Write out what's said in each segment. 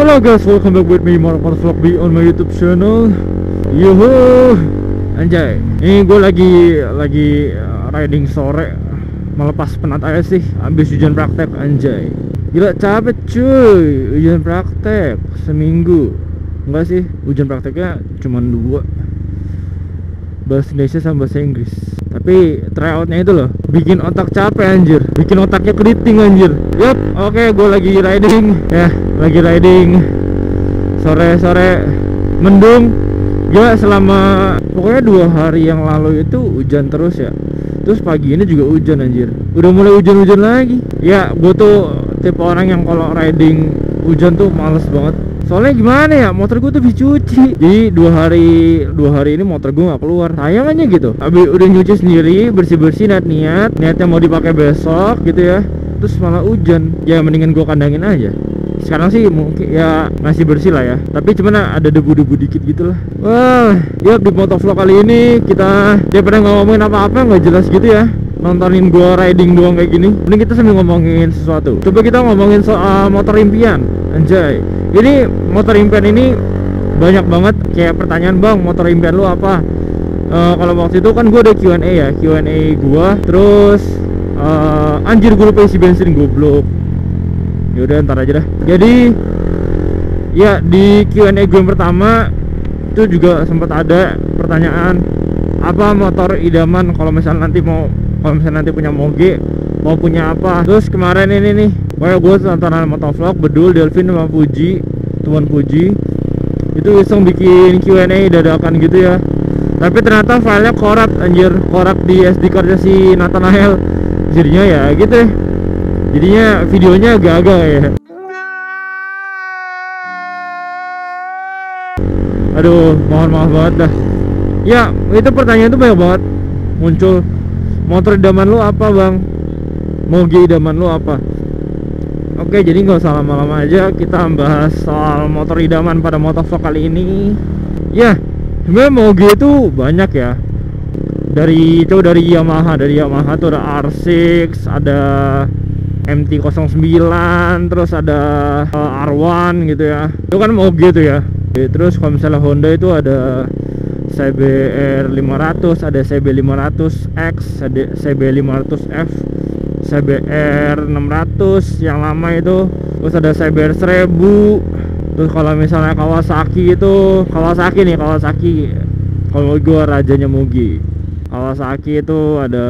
Halo guys, welcome back with me Mark Vlog on my YouTube channel. Yuhu, anjay. Ini gue lagi riding sore, melepas penat aja sih. Habis ujian praktek, anjay. Gila capek cuy, ujian praktek seminggu. Enggak sih, ujian prakteknya cuma 2, bahasa Indonesia sama bahasa Inggris. Tapi tryoutnya itu loh, bikin otak capek anjir, bikin otaknya keriting anjir. Yup, oke, gue lagi riding ya, lagi riding sore-sore mendung. Gila, selama pokoknya 2 hari yang lalu itu hujan terus ya. Terus pagi ini juga hujan anjir, udah mulai hujan-hujan lagi. Ya, gue tuh tipe orang yang kalau riding hujan tuh males banget. Soalnya gimana ya, motor gue tuh dicuci. Jadi 2 hari ini motor gue nggak keluar. Sayang aja gitu. Habis udah nyuci sendiri, bersih-bersih, niatnya mau dipakai besok gitu ya. Terus malah hujan. Ya mendingan gue kandangin aja. Sekarang sih mungkin ya masih bersih lah ya. Tapi cuman ada debu-debu dikit gitu lah. Wah, yuk di motovlog kali ini kita daripada ngomongin apa-apa nggak jelas gitu ya, nontonin gua riding doang kayak gini, mending kita sambil ngomongin sesuatu. Coba kita ngomongin soal motor impian. Anjay, ini motor impian ini banyak banget kayak pertanyaan, bang motor impian lu apa? Kalau waktu itu kan gua ada Q&A ya, Q&A gua. Terus anjir gue lupa isi bensin, goblok. Yaudah ntar aja dah. Jadi ya di Q&A gue yang pertama itu juga sempat ada pertanyaan, apa motor idaman kalau misalnya nanti punya moge, mau punya apa. Terus kemarin ini nih, kayak gue tontonan motovlog Bedul, Delvin sama Fuji, Tuan Fuji itu iseng bikin Q&A dadakan gitu ya. Tapi ternyata filenya korup anjir, korup di SD cardnya si Nathanael. Jadinya ya gitu deh, jadinya videonya agak-agak ya. Aduh, mohon maaf banget dah. Ya, itu pertanyaan itu banyak banget muncul. Motor idaman lu apa bang? Moge idaman lu apa? Oke, jadi nggak usah lama-lama aja, kita bahas soal motor idaman pada motovlog kali ini. Ya, sebenarnya moge itu banyak ya. Dari Yamaha tuh ada R6, ada MT-09, terus ada R1 gitu ya. Itu kan moge tuh ya. Terus kalau misalnya Honda itu ada CBR 500, ada CB 500X, ada CB 500F, CBR 600 yang lama itu, terus ada CBR 1000. Terus kalau misalnya Kawasaki itu, Kawasaki kalau gue rajanya moge. Kawasaki itu ada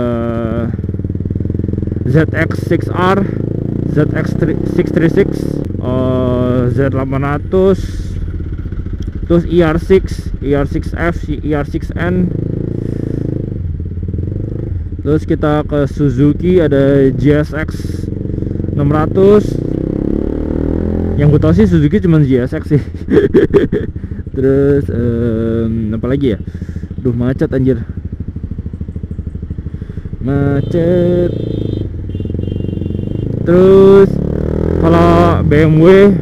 ZX6R, ZX636, Z800, terus ER6F, ER6N. Terus kita ke Suzuki, ada GSX 600. Yang gue tau sih Suzuki cuma GSX sih. Terus apa lagi ya? Duh, macet anjir, macet. Terus kalau BMW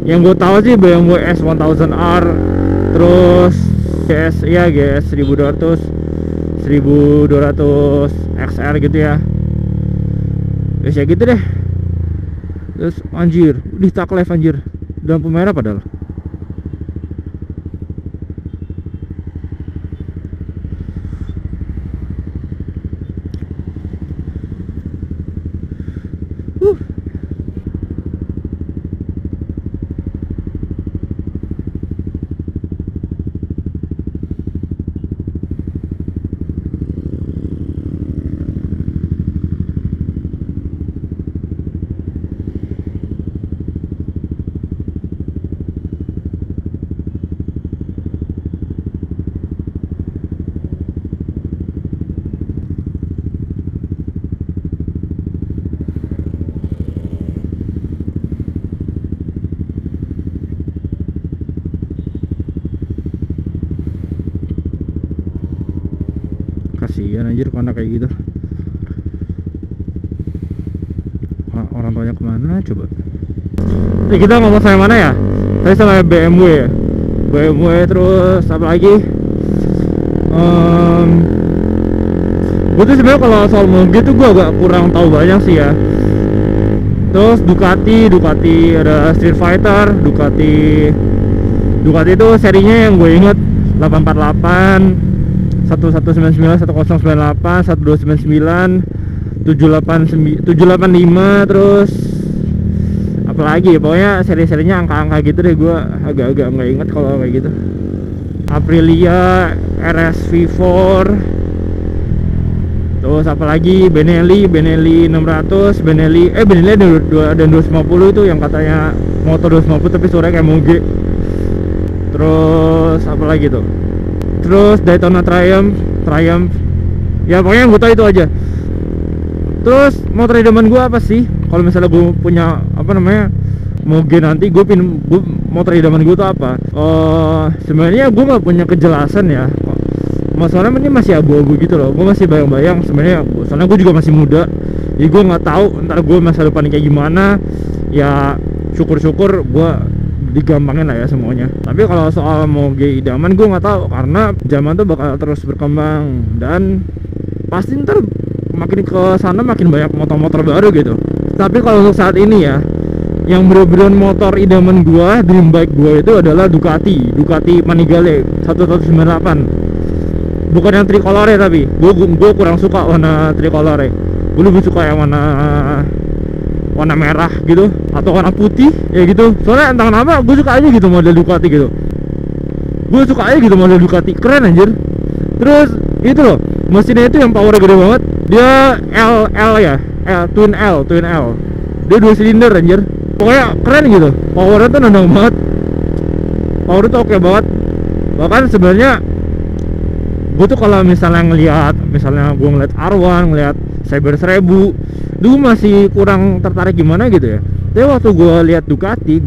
yang gue tahu sih BMW S1000R, terus GS 1200 XR gitu ya. Terus ya gitu deh. Terus anjir, di tak live anjir, lampu merah padahal. Kasihan anjir anak kayak gitu. Orang tuanya kemana coba? Jadi kita ngomong sama mana ya? Saya sama BMW ya. BMW terus apa lagi? Gue tuh sebenarnya kalau soal moge tuh gue agak kurang tahu banyak sih ya. Terus Ducati ada Street Fighter, Ducati itu serinya yang gue inget 848, 1199, 1098, 1299, 785, terus apalagi ya, pokoknya seri-serinya angka-angka gitu deh. Gue agak-agak nggak inget kalau kayak gitu. Aprilia RSV4, terus apalagi Benelli 600, Benelli ada 250 itu yang katanya motor 250 tapi suaranya kayak moge. Terus apalagi tuh, terus Daytona Triumph ya, pokoknya gue tahu itu aja. Terus motor idaman gue apa sih kalau misalnya gue punya moge nanti, gue motor idaman gue tuh apa? Sebenarnya gue nggak punya kejelasan ya, masalahnya ini masih abu-abu gitu loh. Gue masih bayang-bayang sebenarnya, soalnya gue juga masih muda, jadi gue nggak tahu ntar gue masa depan kayak gimana. Ya syukur-syukur gue digampangin lah ya semuanya. Tapi kalau soal moge idaman gue nggak tahu, karena zaman tuh bakal terus berkembang dan pasti ntar makin ke sana makin banyak motor-motor baru gitu. Tapi kalau untuk saat ini ya, yang bener-bener motor idaman gua, dream bike gua itu adalah Ducati Panigale 1198. Bukan yang tricolore, tapi gua kurang suka warna tricolore. Gua lebih suka yang warna merah gitu atau warna putih ya gitu. Soalnya entah kenapa gua suka aja gitu model Ducati gitu. Gua suka aja gitu model Ducati, keren anjir. Terus itu loh, mesinnya itu yang powernya gede banget. Dia Twin L. Dia 2 silinder anjir. Pokoknya keren gitu. Powernya tuh nendang banget. Powernya tuh oke banget. Bahkan sebenarnya gue tuh kalau misalnya gue ngeliat R1, ngeliat Cyber 1000, dulu masih kurang tertarik gimana gitu ya. Tapi waktu gue lihat Ducati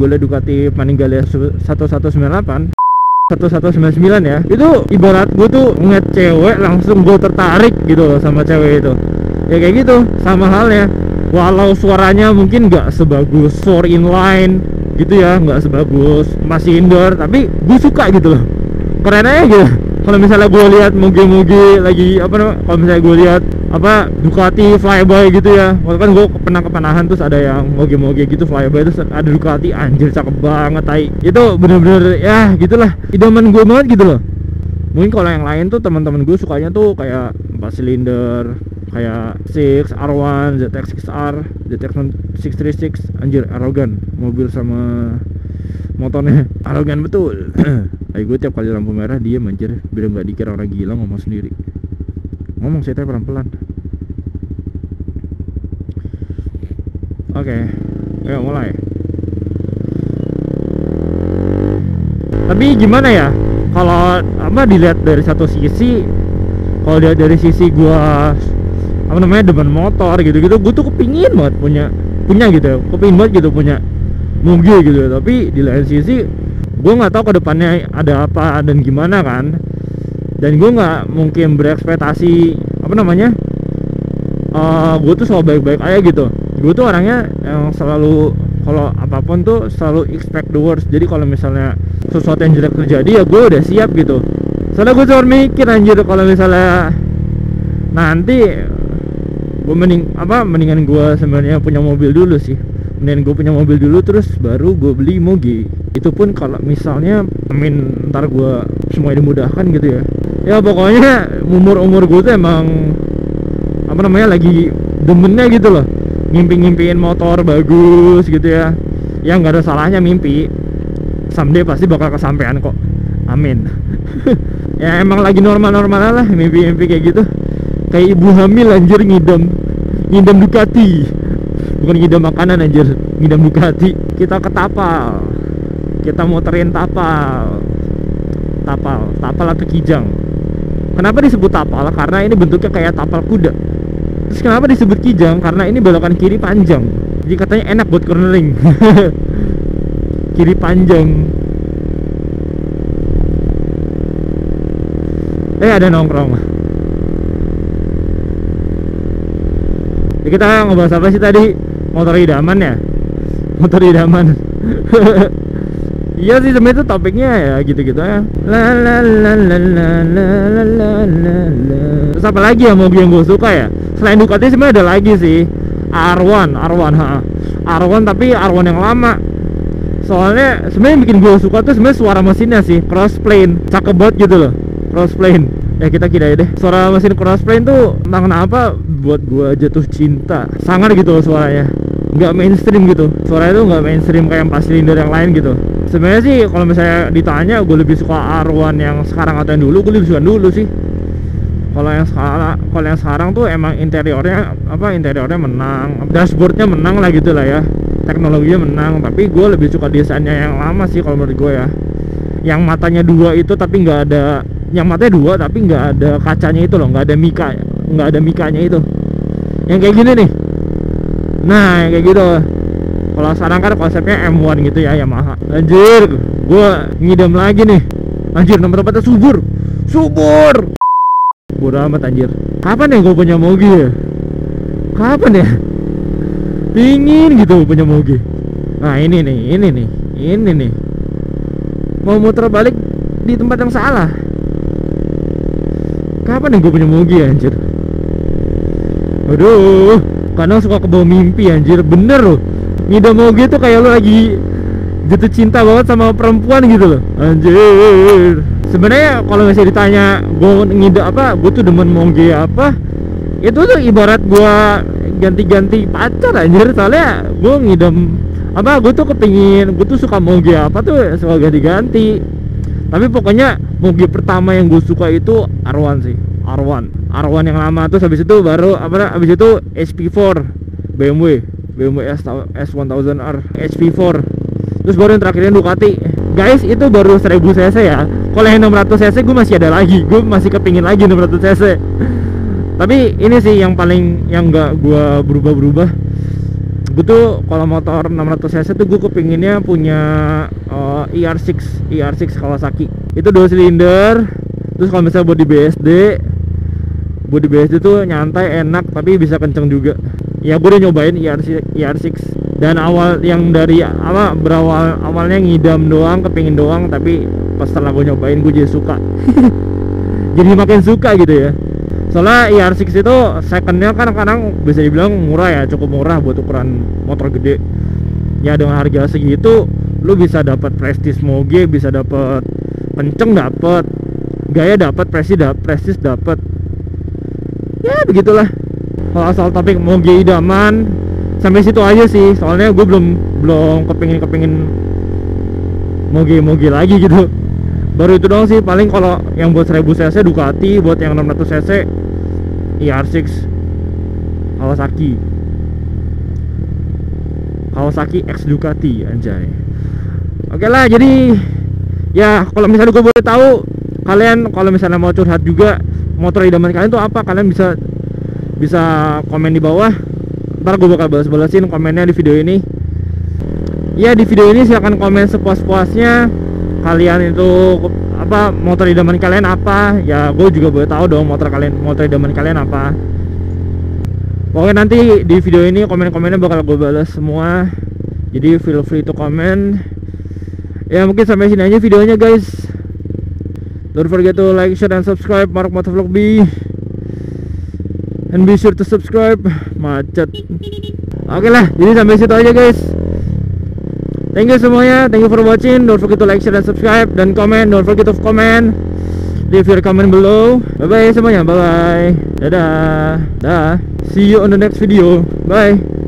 Panigale 1199 ya, itu ibarat gue tuh ngeliat cewek langsung gue tertarik gitu loh sama cewek itu. Ya kayak gitu, sama halnya. Walau suaranya mungkin nggak sebagus 4 inline gitu ya, nggak sebagus masih indoor, tapi gue suka gitu loh, keren aja gitu. Kalau misalnya gue lihat moge lagi kalau misalnya gue lihat Ducati flyby gitu ya, waktu kan gue pernah ke Panahan, terus ada yang moge gitu flyby, terus ada Ducati, anjir cakep banget tai. Itu bener-bener ya gitulah, idaman gue banget gitu loh. Mungkin kalau yang lain tuh teman-teman gue sukanya tuh kayak 4 silinder, kayak 6 R1, ZX6R, ZX636, anjir arogan mobil sama motornya, arogan betul. Ayo gue tiap kali lampu merah diem anjir, biar nggak dikira orang gila ngomong sendiri. Ngomong saya pelan-pelan. Oke, ayo mulai. Tapi gimana ya, kalau dilihat dari satu sisi, kalau dilihat dari sisi gua demen motor gitu-gitu, gue tuh kepingin banget punya gitu, kepingin banget gitu punya moge gitu. Tapi di lain sisi gue nggak tahu kedepannya ada apa dan gimana kan, dan gue nggak mungkin berekspektasi gue tuh selalu baik-baik aja gitu. Gue tuh orangnya yang selalu kalau apapun tuh selalu expect the worst. Jadi kalau misalnya sesuatu yang jelek terjadi ya gue udah siap gitu. Soalnya gue cuma mikir anjir, kalau misalnya nanti gue mendingan gue sebenarnya punya mobil dulu sih. Mendingan gue punya mobil dulu terus baru gue beli moge. Itu pun kalau misalnya ntar gue semuanya dimudahkan gitu ya. Ya pokoknya umur gue tuh emang lagi demennya gitu loh, ngimpiin motor bagus gitu ya. Ya nggak ada salahnya mimpi, someday pasti bakal kesampaian kok, amin. Ya emang lagi normal-normal lah mimpi kayak gitu. Kayak ibu hamil anjir, ngidam Ducati, bukan ngidam makanan anjir, ngidam Ducati. Kita ke Tapal, kita muterin Tapal atau Kijang. Kenapa disebut Tapal? Karena ini bentuknya kayak tapal kuda. Terus kenapa disebut Kijang? Karena ini belokan kiri panjang, jadi katanya enak buat cornering. Kiri panjang. Ada nongkrong. Ya, kita ngobrol apa sih tadi? Motor idaman ya? Motor idaman. Iya sih sebenarnya itu topiknya ya gitu-gitu ya. Terus apa lagi ya mobil yang gue suka ya? Selain Ducati sebenarnya ada lagi sih. R1 R1 tapi R1 yang lama. Soalnya sebenarnya bikin gue suka tuh sebenarnya suara mesinnya sih, crossplane, cakep banget gitu loh, crossplane. Ya kita kira ya deh, suara mesin crossplane tuh entah kenapa buat gue jatuh cinta, sangar gitu loh suaranya, nggak mainstream gitu, suaranya tuh nggak mainstream kayak 4 silinder yang lain gitu. Sebenarnya sih kalau misalnya ditanya gue lebih suka R1 yang sekarang atau yang dulu, gue lebih suka dulu sih. Kalau yang sekarang tuh emang interiornya menang, dashboardnya menang lah gitu lah ya, teknologinya menang. Tapi gue lebih suka desainnya yang lama sih kalau menurut gue ya, yang matanya dua itu tapi nggak ada, yang matanya dua tapi nggak ada kacanya itu loh, nggak ada mikanya itu, yang kayak gini nih. Nah yang kayak gitu. Kalau sekarang kan konsepnya M1 gitu ya, Yamaha. Anjir, gue ngidam lagi nih. Anjir, nomor tempatnya subur. Bodo amat anjir. Kapan ya gue punya moge ya? Kapan ya? Pingin gitu punya moge. Nah ini nih. Mau muter balik di tempat yang salah. Kapan nih gue punya moge anjir? Aduh, kadang suka kebawa mimpi anjir. Bener loh, ngidam moge tuh kayak lo lagi jatuh cinta banget sama perempuan gitu loh anjir. Sebenarnya kalau misalnya ditanya gue ngidam apa, gue tuh demen moge apa, itu tuh ibarat gue ganti-ganti pacar anjir. Soalnya gue ngidam apa, gue tuh suka moge apa tuh suka ganti-ganti. Tapi pokoknya moge pertama yang gue suka itu R1 sih, R1 yang lama. Terus habis itu baru habis itu HP4 BMW S1000R HP4. Terus baru yang terakhirnya Ducati. Guys, itu baru 1000 cc ya. Kalau yang 600 cc gue masih ada lagi, gue masih kepingin lagi 600 cc. Tapi ini sih yang paling, yang gak gue berubah-berubah. Gue tuh kalau motor 600 cc tuh gue kepinginnya punya ER6 Kawasaki. Itu 2 silinder. Terus kalau misalnya body BSD tuh nyantai, enak, tapi bisa kenceng juga. Ya gue udah nyobain ER6. Dan awalnya ngidam doang, kepingin doang, tapi pas setelah gue nyobain gue jadi suka. Jadi makin suka gitu ya. Soalnya ER6 itu secondnya kan kadang bisa dibilang murah ya, cukup murah buat ukuran motor gede. Ya dengan harga segitu lu bisa dapat prestis moge, bisa dapat kenceng, dapat gaya, dapat prestis dapat. Ya begitulah. Kalau asal topik moge idaman sampai situ aja sih. Soalnya gue belum kepingin moge lagi gitu. Baru itu doang sih paling. Kalau yang buat 1000 cc Ducati, buat yang 600 cc ER6 Kawasaki X Ducati anjay. Oke lah, jadi ya kalau misalnya gue boleh tahu, kalian kalau misalnya mau curhat juga motor idaman kalian tuh apa, kalian bisa komen di bawah. Ntar gue bakal balas-balasin komennya di video ini. Ya di video ini silahkan komen sepuas-puasnya. Kalian itu apa, motor idaman kalian apa? Ya gue juga boleh tahu dong motor idaman kalian apa. Pokoknya nanti di video ini komen-komennya bakal gue balas semua. Jadi feel free to comment. Ya mungkin sampai sini aja videonya guys. Don't forget to like, share, dan subscribe Mark Motovlog B. And be sure to subscribe. Macet. Oke lah, jadi sampai situ aja guys. Thank you semuanya, thank you for watching. Don't forget to like, share, dan subscribe, dan comment. Don't forget to comment. Leave your comment below. Bye bye semuanya, bye bye. Dadah. See you on the next video. Bye.